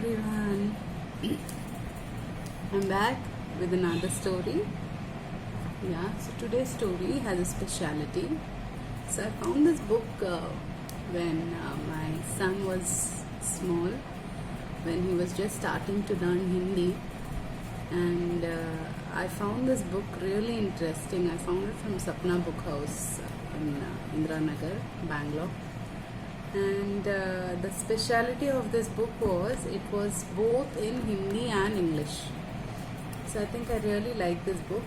everyone. I'm back with another story. So today's story has a speciality. So I found this book when my son was small, when he was just starting to learn Hindi, and I found this book really interesting. I found it from Sapna Book House in Indranagar, Bangalore. And the speciality of this book was it was both in Hindi and English. So I think I really like this book.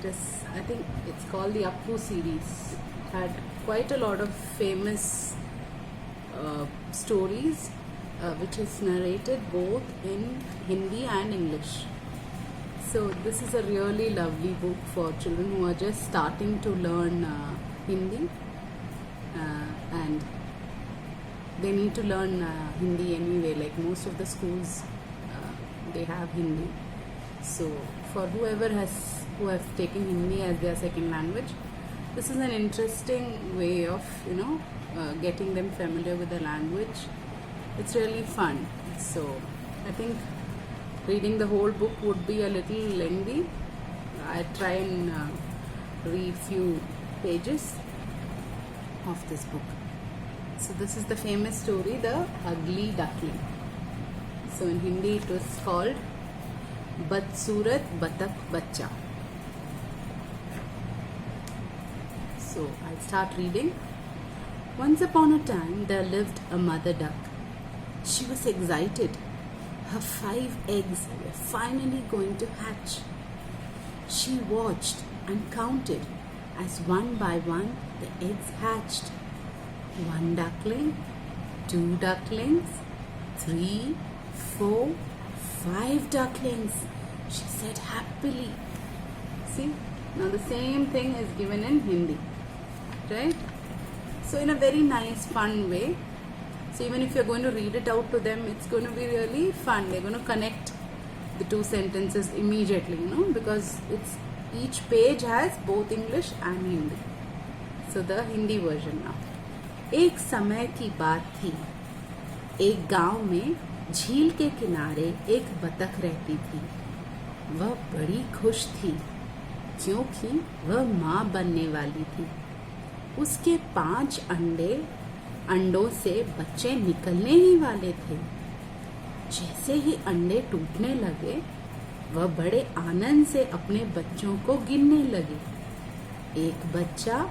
I think it's called the Appu series. It had quite a lot of famous stories which is narrated both in Hindi and English. So this is a really lovely book for children who are just starting to learn Hindi. And they need to learn Hindi anyway, like most of the schools they have Hindi. So for who have taken Hindi as their second language, this is an interesting way of getting them familiar with the language. It's really fun. So I think reading the whole book would be a little lengthy. I try and read few pages of this book. So this is the famous story, The Ugly Duckling. So in Hindi it was called Badsurat Batak Bachcha. So I'll start reading. Once upon a time there lived a mother duck. She was excited. Her 5 eggs were finally going to hatch. She watched and counted as one by one the eggs hatched. 1 duckling, 2 ducklings, 3, 4, 5 ducklings, she said happily. See, now the same thing is given in Hindi, right? So in a very nice, fun way. So even if you're going to read it out to them, it's going to be really fun. They're going to connect the 2 sentences immediately, because each page has both English and Hindi. So the Hindi version now. एक समय की बात थी. एक गांव में झील के किनारे एक बतख रहती थी. वह बड़ी खुश थी क्योंकि वह माँ बनने वाली थी. उसके 5 अंडों से बच्चे निकलने ही वाले थे. जैसे ही अंडे टूटने लगे, वह बड़े आनंद से अपने बच्चों को गिनने लगी. 1 बच्चा,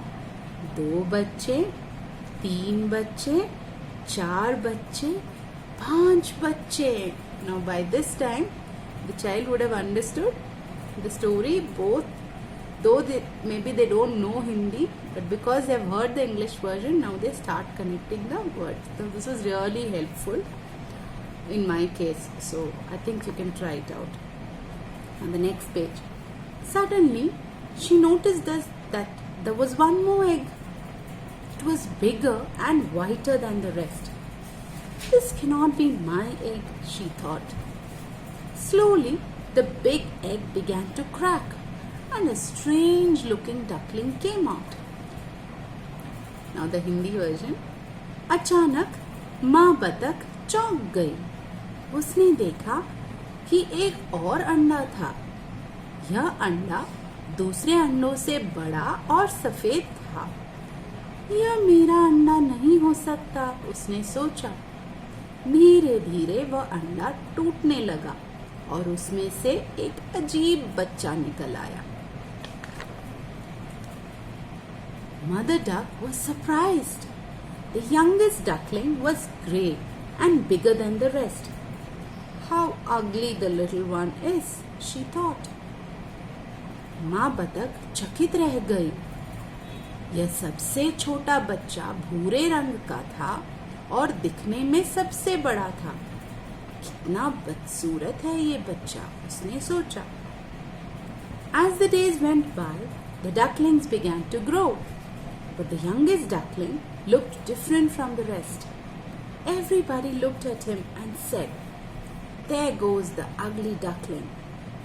2 बच्चे, 3 बच्चे, 4 बच्चे, 5 बच्चे. Now by this time the child would have understood the story both, though maybe they don't know Hindi, but because they have heard the English version, now they start connecting the words. So this was really helpful in my case. So I think you can try it out. On the next page, suddenly she noticed that there was one more egg. It was bigger and whiter than the rest. This cannot be my egg, she thought. Slowly, the big egg began to crack and a strange looking duckling came out. Now the Hindi version. अचानक माँ बतख चौंक गई. उसने देखा कि एक और अंडा था. यह अंडा दूसरे अंडों से बड़ा और सफेद था. यह मेरा अंडा नहीं हो सकता, उसने सोचा. धीरे धीरे वह अंडा टूटने लगा और उसमें से एक अजीब बच्चा निकल आया. Mother duck was surprised. The youngest duckling was grey and bigger than the rest. How ugly the little one is, she thought. माँ बतख चकित रह गई. यह सबसे छोटा बच्चा भूरे रंग का था और दिखने में सबसे बड़ा था. कितना बदसूरत है ये बच्चा, उसने सोचा. As the days went by, the ducklings began to grow, but the youngest duckling looked different from the rest. Everybody looked at him and said, "There goes the ugly duckling."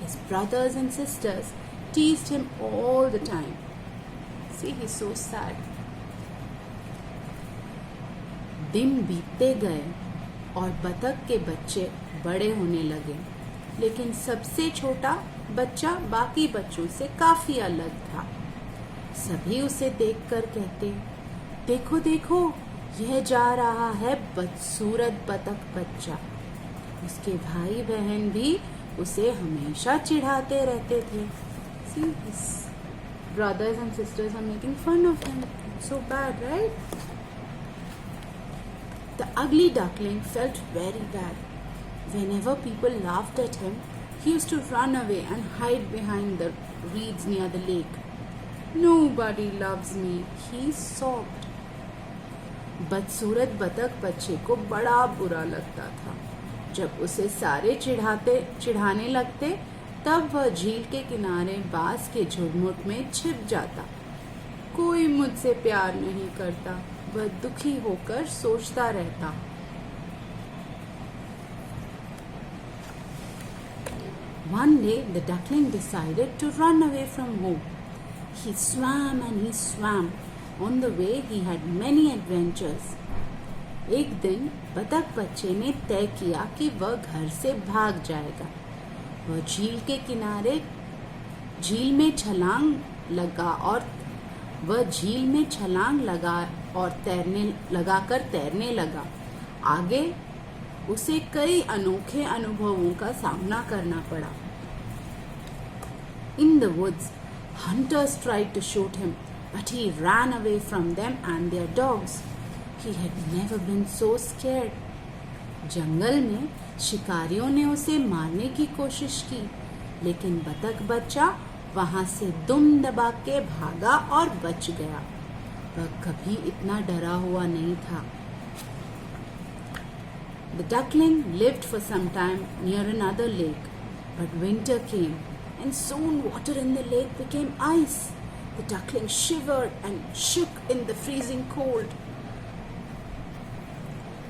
His brothers and sisters teased him all the time. See, he's so sad. दिन बीतते गए. और बतख के बच्चे बड़े होने लगे, लेकिन सबसे छोटा बच्चा बाकी बच्चों से काफी अलग था। सभी उसे देखकर कहते, देखो देखो, यह जा रहा है बदसूरत बतख बच्चा। उसके भाई बहन भी उसे हमेशा चिढ़ाते रहते थे। See, his brothers and sisters are making fun of him. It's so bad, right? The ugly duckling felt very bad. Whenever people laughed at him, he used to run away and hide behind the reeds near the lake. Nobody loves me, he sobbed. बदसूरत बतख बच्चे को बड़ा बुरा लगता था। जब उसे सारे चिढ़ाने लगते, तब वह झील के किनारे बांस के झुरमुट में छिप जाता। कोई मुझसे प्यार नहीं करता, वह दुखी होकर सोचता रहता। One day the duckling decided to run away from home. He swam and he swam. On the way he had many adventures. एक दिन बतख बच्चे ने तय किया कि वह घर से भाग जाएगा। वह झील के किनारे झील में छलांग लगा और तैरने लगा। आगे उसे कई अनोखे अनुभवों का सामना करना पड़ा। In the woods, hunters tried to shoot him, but he ran away from them and their dogs. He had never been so scared. जंगल में शिकारियों ने उसे मारने की कोशिश की, लेकिन बतख बच्चा वहां से दुम दबा के भागा और बच गया। वह कभी इतना डरा हुआ नहीं था। The duckling lived for some time near another lake, but winter came, and soon water in the lake became ice. The duckling shivered and shook in the freezing cold.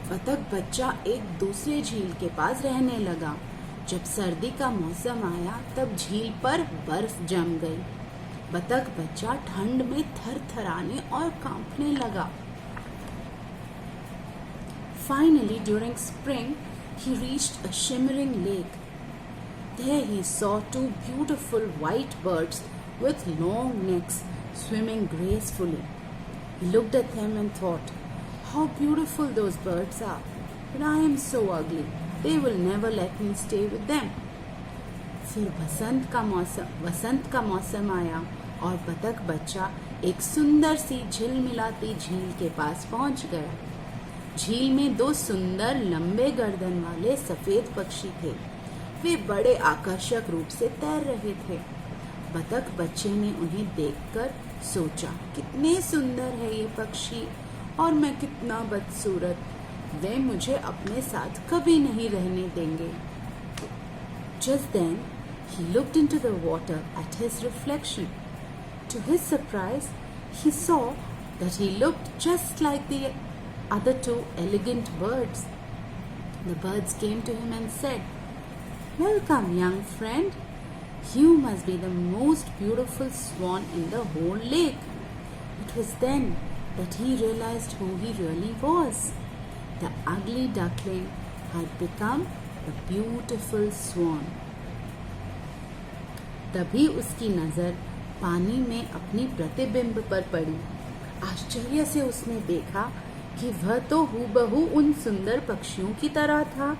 बतख बच्चा एक दूसरे झील के पास रहने लगा। जब सर्दी का मौसम आया, तब झील पर बर्फ जम गई। बतख बच्चा ठंड में थरथराने और कांपने लगा। Finally, during spring, he reached a shimmering lake. There he saw two beautiful white birds with long necks swimming gracefully. He looked at them and thought, how beautiful those birds are, but I am so ugly. They will never let me stay with them. फिर वसंत का मौसम आया और बतख बच्चा एक सुंदर सी झिलमिलाती झील के पास पहुंच गया। झील में दो सुंदर लंबे गर्दन वाले सफेद पक्षी थे। वे बड़े आकर्षक रूप से तैर रहे थे। बतख बच्चे ने उन्हें देखकर सोचा, कितने सुंदर है ये पक्षी और मैं कितना बदसूरत। वे मुझे अपने साथ कभी नहीं रहने देंगे। Just then he looked into the water at his reflection. To his surprise, he saw that he looked just like the other two elegant birds. The birds came to him and said, welcome, young friend. You must be the most beautiful swan in the whole lake. It was then that he realized who he really was. The ugly duckling had become a beautiful swan. तभी उसकी नजर पानी में अपनी प्रतिबिंब पर पड़ी। आश्चर्य से उसने देखा कि वह तो हूबहू उन सुंदर पक्षियों की तरह था।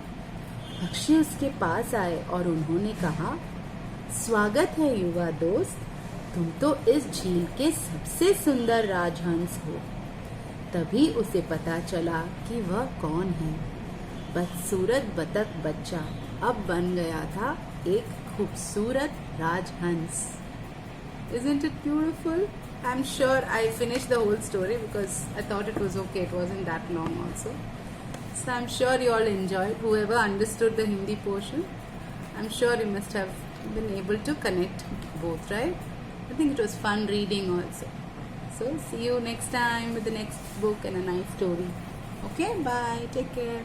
पक्षी उसके पास आए और उन्होंने कहा, स्वागत है युवा दोस्त, तुम तो इस झील के सबसे सुंदर राजहंस हो। तभी उसे पता चला कि वह कौन है। बदसूरत बतख बच्चा अब बन गया था एक खूबसूरत राजहंस। Isn't it beautiful? I'm sure I finished the whole story because I thought it was okay. It wasn't that long also. So I'm sure you all enjoyed. Whoever understood the Hindi portion, I'm sure you must have been able to connect both, right? I think it was fun reading also. So see you next time with the next book and a nice story. Okay, bye. Take care.